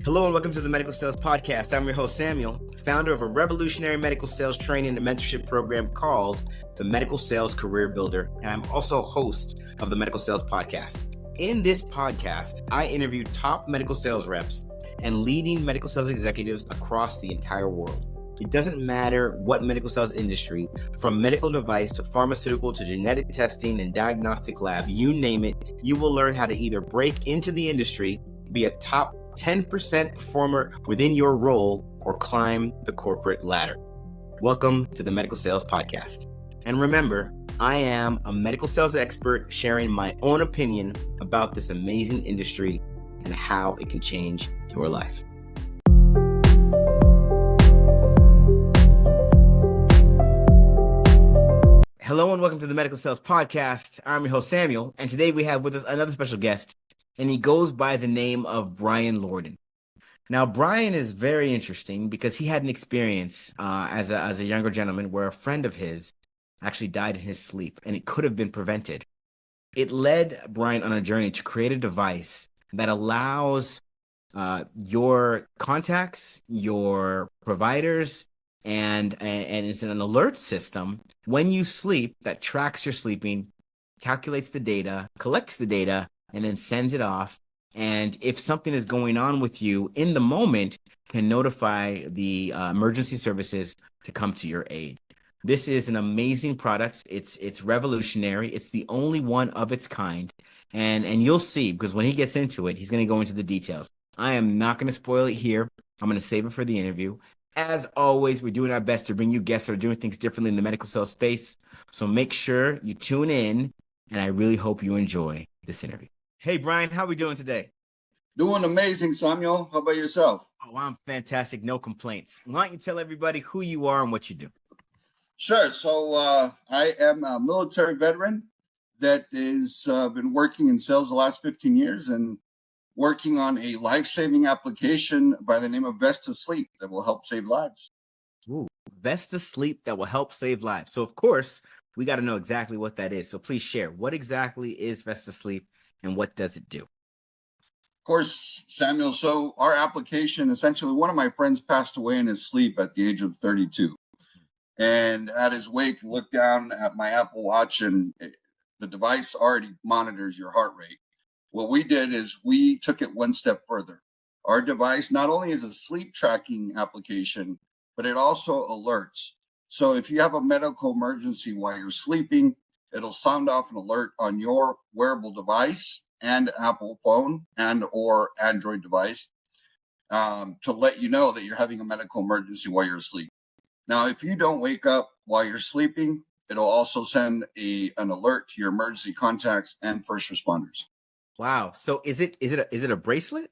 Hello and welcome to the Medical Sales Podcast. I'm your host, Samuel, founder of a revolutionary medical sales training and mentorship program called the Medical Sales Career Builder, and I'm also host of the Medical Sales Podcast. In this podcast, I interview top medical sales reps and leading medical sales executives across the entire world. It doesn't matter what medical sales industry, from medical device to pharmaceutical to genetic testing and diagnostic lab, you name it, you will learn how to either break into the industry, be a top 10% performer within your role, or climb the corporate ladder. Welcome to the Medical Sales Podcast. And remember, I am a medical sales expert sharing my own opinion about this amazing industry and how it can change your life. Hello and welcome to the Medical Sales Podcast. I'm your host, Samuel, and today we have with us another special guest, and he goes by the name of Bryan Lorden. Now, Bryan is very interesting because he had an experience as a younger gentleman where a friend of his actually died in his sleep, and it could have been prevented. It led Bryan on a journey to create a device that allows your contacts, your providers, and it's an alert system when you sleep that tracks your sleeping, calculates the data, collects the data, and then sends it off. And if something is going on with you in the moment, can notify the emergency services to come to your aid. This is an amazing product. It's revolutionary. It's the only one of its kind. And you'll see, because when he gets into it, he's going to go into the details. I am not going to spoil it here. I'm going to save it for the interview. As always, we're doing our best to bring you guests that are doing things differently in the medical sales space. So make sure you tune in, and I really hope you enjoy this interview. Hey, Bryan, how are we doing today? Doing amazing, Samuel. How about yourself? Oh, I'm fantastic. No complaints. Why don't you tell everybody who you are and what you do? Sure. So I am a military veteran that has been working in sales the last 15 years and working on a life-saving application by the name of Vesta Sleep that will help save lives. Ooh, Vesta Sleep that will help save lives. So, of course, we got to know exactly what that is. So please share. What exactly is Vesta Sleep and what does it do? Of course, Samuel. So our application, essentially, one of my friends passed away in his sleep at the age of 32. And at his wake, looked down at my Apple Watch, and the device already monitors your heart rate. What we did is we took it one step further. Our device not only is a sleep tracking application, but it also alerts. So if you have a medical emergency while you're sleeping, it'll sound off an alert on your wearable device and Apple phone and or Android device to let you know that you're having a medical emergency while you're asleep. Now, if you don't wake up while you're sleeping, it'll also send an alert to your emergency contacts and first responders. Wow. So is it a bracelet?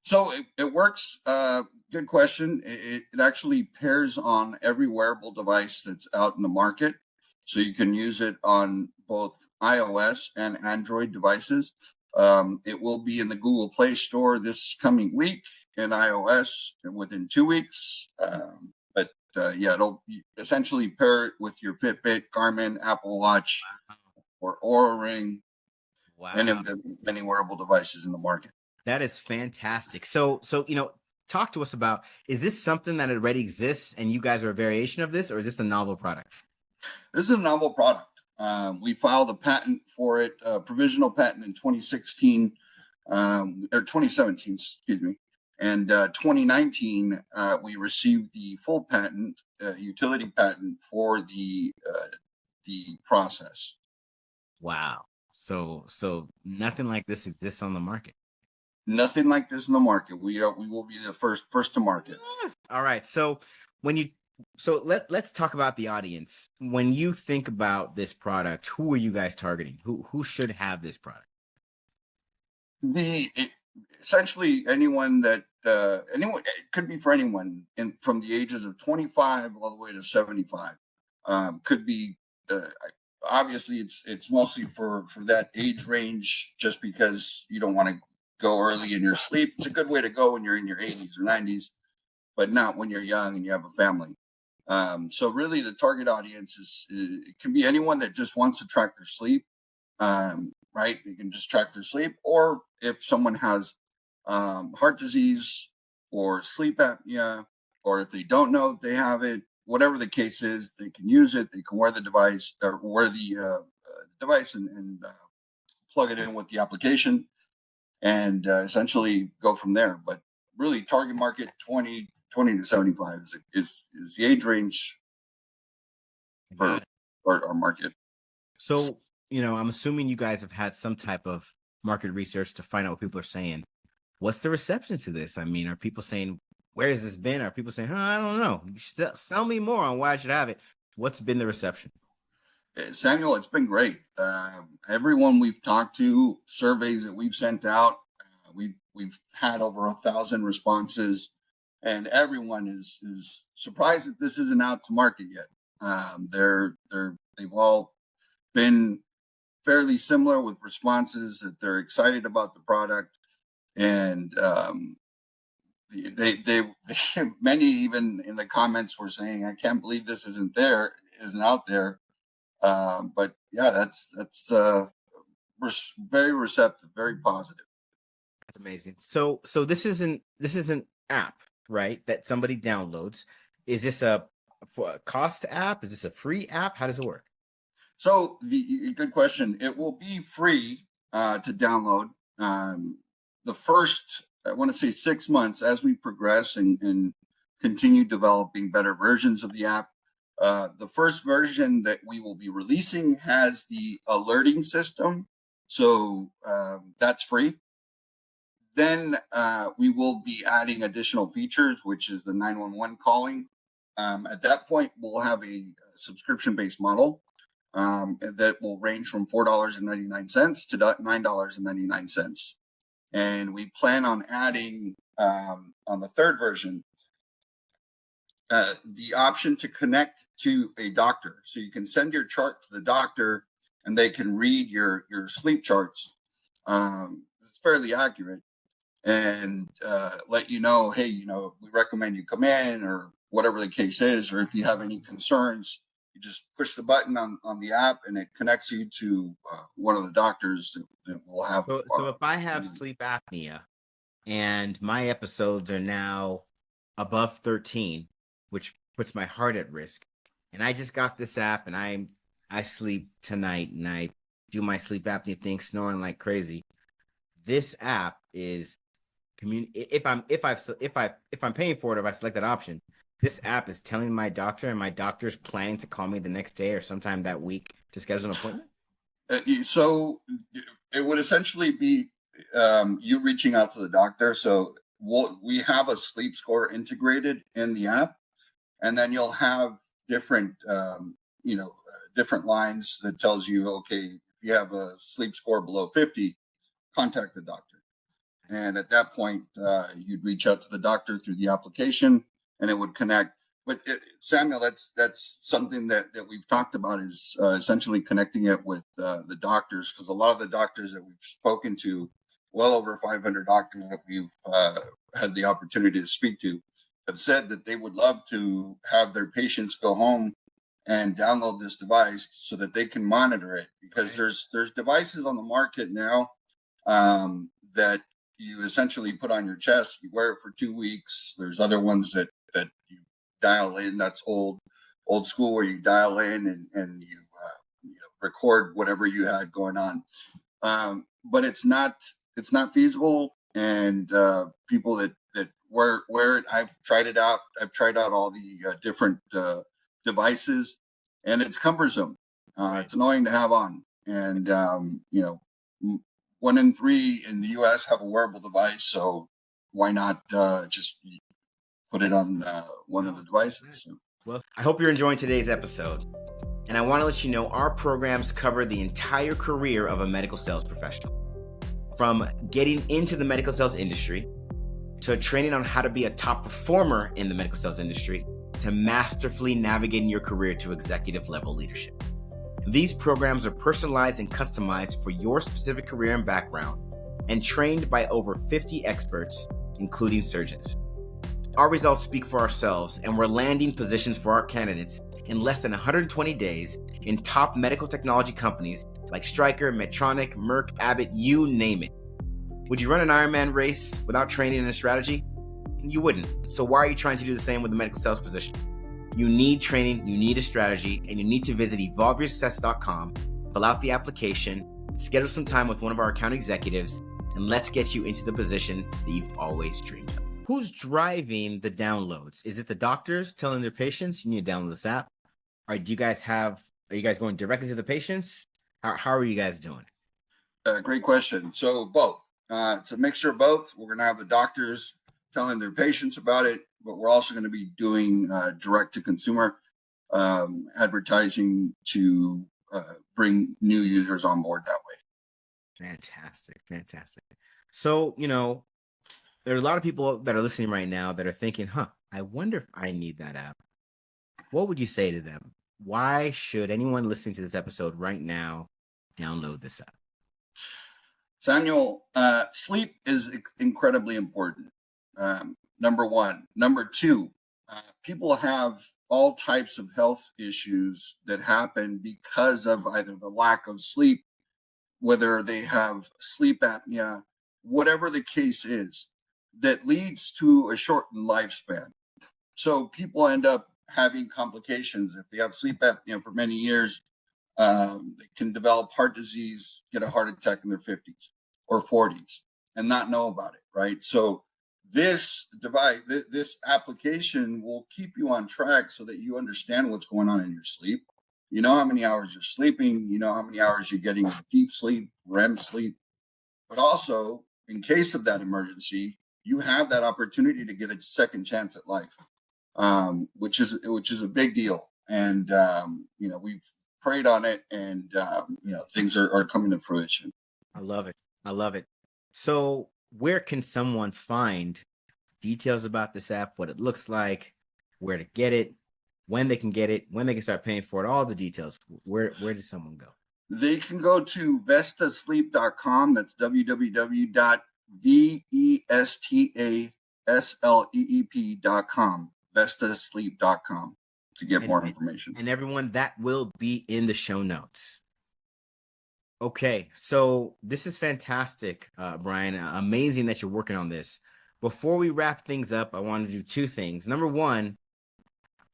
So it works. Good question. It actually pairs on every wearable device that's out in the market. So you can use it on both iOS and Android devices. It will be in the Google Play Store this coming week, and iOS within 2 weeks. It'll essentially pair it with your Fitbit, Garmin, Apple Watch, or Oura Ring, any of the many wearable devices in the market. That is fantastic. So talk to us about, is this something that already exists and you guys are a variation of this, or is this a novel product? This is a novel product. We filed a patent for it, a provisional patent in 2016, or 2017, excuse me. And 2019, we received the full patent, utility patent for the process. Wow. So nothing like this exists on the market. Nothing like this in the market. We will be the first to market. All right. So let's talk about the audience. When you think about this product, who are you guys targeting? Who should have this product? Essentially anyone that it could be for anyone from the ages of 25 all the way to 75. Could be obviously it's mostly for that age range, just because you don't want to go early in your sleep. It's a good way to go when you're in your 80s or 90s, but not when you're young and you have a family. So really the target audience it can be anyone that just wants to track their sleep, right? You can just track their sleep, or if someone has heart disease or sleep apnea, or if they don't know they have it, whatever the case is, they can use it. They can wear the device or wear the device and plug it in with the application and essentially go from there. But really, target market 20 to 75 is the age range for our market. So, I'm assuming you guys have had some type of market research to find out what people are saying. What's the reception to this? I mean, are people saying, where has this been? Are people saying, I don't know. Sell me more on why I should have it. What's been the reception? Samuel, it's been great. Everyone we've talked to, surveys that we've sent out, we've had over 1,000 responses, and everyone is surprised that this isn't out to market yet. They've all been fairly similar with responses that they're excited about the product, and they many even in the comments were saying, "I can't believe this isn't out there." But yeah, that's very receptive, very positive. That's amazing. So this isn't app, right? That somebody downloads. Is this a cost app? Is this a free app? How does it work? So good question. It will be free to download. The first, I want to say 6 months as we progress and continue developing better versions of the app. The first version that we will be releasing has the alerting system. So that's free. Then we will be adding additional features, which is the 911 calling. At that point, we'll have a subscription-based model that will range from $4.99 to $9.99. And we plan on adding on the third version the option to connect to a doctor. So you can send your chart to the doctor and they can read your sleep charts. It's fairly accurate and let you know, hey, we recommend you come in or whatever the case is, or if you have any concerns, you just push the button on the app and it connects you to one of the doctors that will have. So if I have sleep apnea and my episodes are now above 13, which puts my heart at risk, and I just got this app and I sleep tonight and I do my sleep apnea thing, snoring like crazy. This app is if I'm paying for it, if I select that option, this app is telling my doctor, and my doctor's planning to call me the next day or sometime that week to schedule an appointment. So it would essentially be you reaching out to the doctor. So we have a sleep score integrated in the app, and then you'll have different different lines that tells you, okay, if you have a sleep score below 50, contact the doctor. And at that point, you'd reach out to the doctor through the application, and it would connect. But Samuel, that's something that we've talked about is essentially connecting it with the doctors, because a lot of the doctors that we've spoken to, well over 500 doctors that we've had the opportunity to speak to, have said that they would love to have their patients go home and download this device so that they can monitor it, because there's devices on the market now that you essentially put on your chest, you wear it for 2 weeks. There's other ones that you dial in. That's old school, where you dial in and you record whatever you had going on. But it's not feasible. And people that wear it, I've tried it out. I've tried out all the different devices, and it's cumbersome. It's annoying to have on. And 1 in 3 in the U.S. have a wearable device. So why not just put it on one of the devices? Well, I hope you're enjoying today's episode. And I want to let you know our programs cover the entire career of a medical sales professional. From getting into the medical sales industry, to training on how to be a top performer in the medical sales industry, to masterfully navigating your career to executive level leadership. These programs are personalized and customized for your specific career and background, and trained by over 50 experts, including surgeons. Our results speak for ourselves, and we're landing positions for our candidates in less than 120 days in top medical technology companies like Stryker, Medtronic, Merck, Abbott, you name it. Would you run an Ironman race without training and a strategy? You wouldn't. So why are you trying to do the same with the medical sales position? You need training, you need a strategy, and you need to visit evolveyoursuccess.com, fill out the application, schedule some time with one of our account executives, and let's get you into the position that you've always dreamed of. Who's driving the downloads? Is it the doctors telling their patients you need to download this app? Or are you guys going directly to the patients? How are you guys doing? Great question. So both. It's a mixture of both. We're going to have the doctors telling their patients about it, but we're also going to be doing direct to consumer advertising to bring new users on board that way. Fantastic. So, there are a lot of people that are listening right now that are thinking, I wonder if I need that app. What would you say to them? Why should anyone listening to this episode right now download this app? Samuel, sleep is incredibly important. Number one. Number two, people have all types of health issues that happen because of either the lack of sleep, whether they have sleep apnea, whatever the case is, that leads to a shortened lifespan. So people end up having complications. If they have sleep apnea for many years, they can develop heart disease, get a heart attack in their 50s or 40s and not know about it, right? So this device, this application will keep you on track so that you understand what's going on in your sleep. You know how many hours you're sleeping, you know how many hours you're getting deep sleep, REM sleep, but also in case of that emergency, you have that opportunity to get a second chance at life, which is a big deal. And we've prayed on it, and things are coming to fruition. I love it. So where can someone find details about this app, what it looks like, where to get it, when they can get it, when they can start paying for it, all the details? Where does someone go? They can go to vestasleep.com. That's www.vestasleep.com, vestasleep.com, to get more information. And everyone, that will be in the show notes. Okay, so this is fantastic, Bryan. Amazing that you're working on this. Before we wrap things up, I want to do two things. Number one,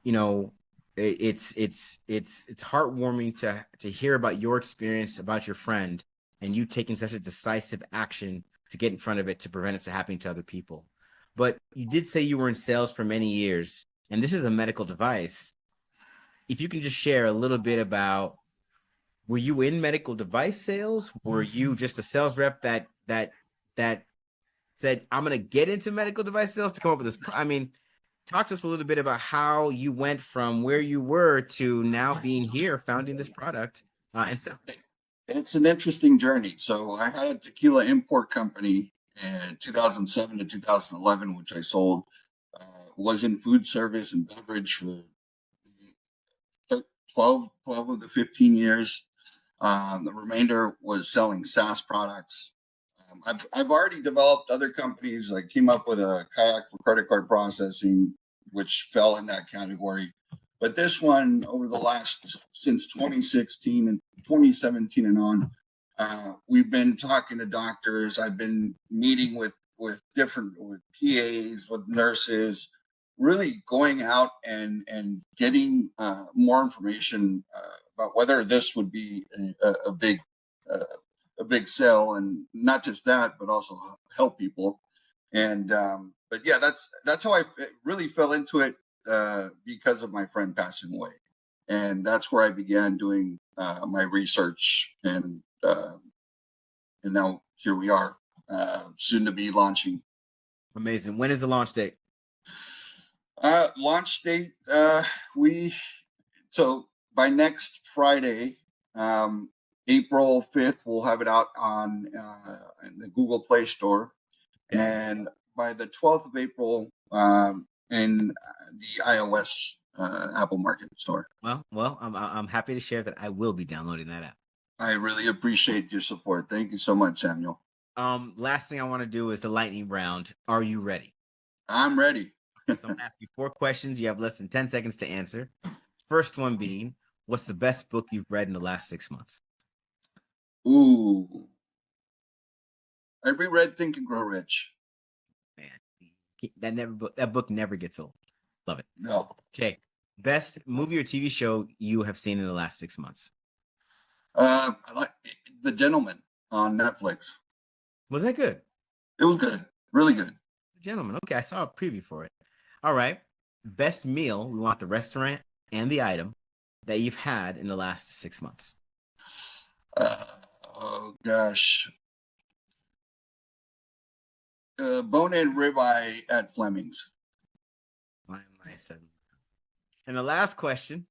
it's heartwarming to hear about your experience, about your friend, and you taking such a decisive action to get in front of it to prevent it from happening to other people. But you did say you were in sales for many years, and this is a medical device. If you can just share a little bit about, were you in medical device sales? Were you just a sales rep that said, I'm going to get into medical device sales to come up with this? I mean, talk to us a little bit about how you went from where you were to now being here, founding this product. And so it's an interesting journey. So I had a tequila import company in 2007 to 2011, which I sold. Was in food service and beverage for 12 of the 15 years. The remainder was selling SaaS products. I've already developed other companies. I came up with a kayak for credit card processing, which fell in that category. But this one, over the since 2016 and 2017 and on, we've been talking to doctors. I've been meeting with PAs, with nurses, really going out and getting more information about whether this would be a big sell, and not just that, but also help people. And but yeah, that's how I really fell into it, because of my friend passing away, and that's where I began doing my research, and now here we are, soon to be launching. Amazing. When is the launch date? Launch date, so by next Friday, April 5th, we'll have it out on in the Google Play Store, and by the 12th of April, in the iOS Apple Market Store. Well, I'm happy to share that I will be downloading that app. I really appreciate your support. Thank you so much, Samuel. Last thing I want to do is the lightning round. Are you ready? I'm ready. So I'm gonna ask you 4 questions. You have less than 10 seconds to answer. First one being, what's the best book you've read in the last 6 months? Ooh. I reread Think and Grow Rich. Man, that book never gets old. Love it. No. Okay. Best movie or TV show you have seen in the last 6 months? I like The Gentleman on Netflix. Was that good? It was good. Really good. The Gentleman. Okay, I saw a preview for it. All right. Best meal, we want the restaurant and the item that you've had in the last 6 months. Oh, gosh. Bone-in ribeye at Fleming's. And the last question,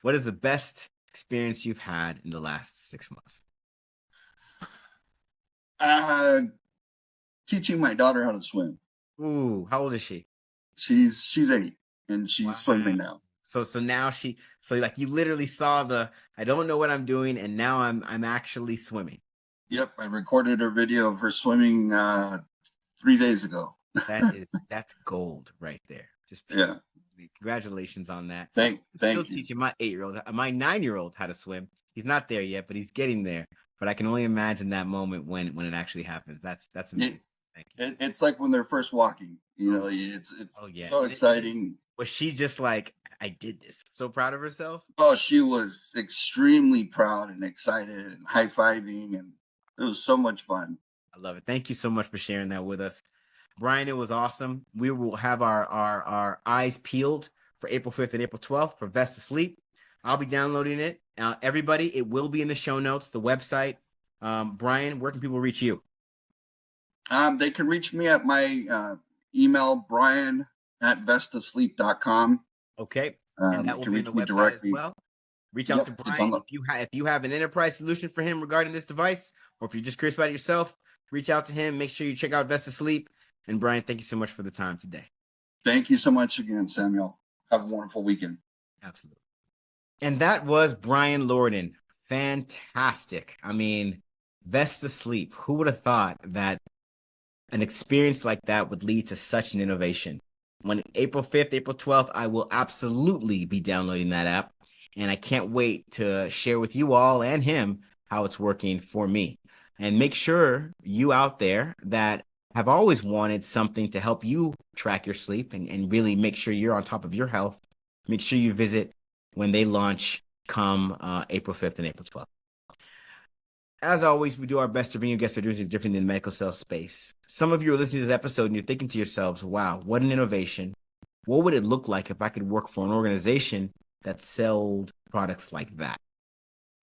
what is the best experience you've had in the last 6 months? Teaching my daughter how to swim. Ooh, how old is she? She's 8 and she's swimming now. So now like you literally saw I don't know what I'm doing, and now I'm actually swimming. Yep, I recorded a video of her swimming 3 days ago. That's gold right there. Just yeah. Congratulations on that. Thank still you. Teaching my 9-year-old how to swim. He's not there yet, but he's getting there. But I can only imagine that moment when it actually happens. That's amazing. Thank you. It's like when they're first walking. You know, it's so exciting. Was she just like, I did this? So proud of herself? Oh, she was extremely proud and excited and high-fiving, and it was so much fun. I love it. Thank you so much for sharing that with us. Bryan, it was awesome. We will have our eyes peeled for April 5th and April 12th for Vesta Sleep. I'll be downloading it. Everybody, it will be in the show notes, the website. Bryan, where can people reach you? They can reach me at my email, brian@vestasleep.com. Okay. And that will be in the website directly as well. Reach out to Bryan. If you have an enterprise solution for him regarding this device, or if you're just curious about it yourself, reach out to him. Make sure you check out Vesta Sleep. And Bryan, thank you so much for the time today. Thank you so much again, Samuel. Have a wonderful weekend. Absolutely. And that was Bryan Lorden. Fantastic. I mean, Vesta Sleep. Who would have thought that an experience like that would lead to such an innovation? When April 5th, April 12th, I will absolutely be downloading that app. And I can't wait to share with you all and him how it's working for me. And make sure you out there that have always wanted something to help you track your sleep and really make sure you're on top of your health, make sure you visit when they launch come April 5th and April 12th. As always, we do our best to bring you guests that are doing things different in the medical sales space. Some of you are listening to this episode and you're thinking to yourselves, wow, what an innovation. What would it look like if I could work for an organization that sold products like that?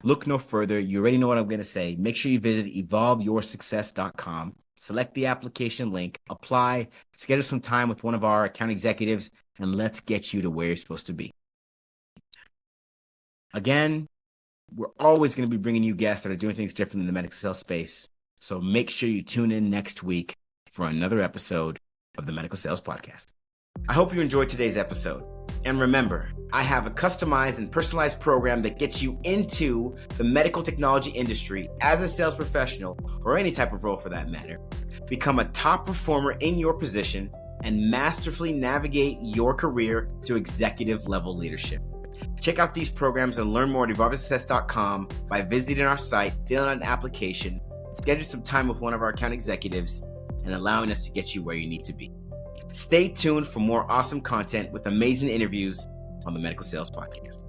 Look no further. You already know what I'm going to say. Make sure you visit evolveyoursuccess.com. Select the application link, apply, schedule some time with one of our account executives, and let's get you to where you're supposed to be. Again, we're always going to be bringing you guests that are doing things different in the medical sales space. So make sure you tune in next week for another episode of the Medical Sales Podcast. I hope you enjoyed today's episode. And remember, I have a customized and personalized program that gets you into the medical technology industry as a sales professional, or any type of role for that matter. Become a top performer in your position and masterfully navigate your career to executive level leadership. Check out these programs and learn more at evolveyoursuccess.com by visiting our site, filling out an application, schedule some time with one of our account executives, and allowing us to get you where you need to be. Stay tuned for more awesome content with amazing interviews on the Medical Sales Podcast.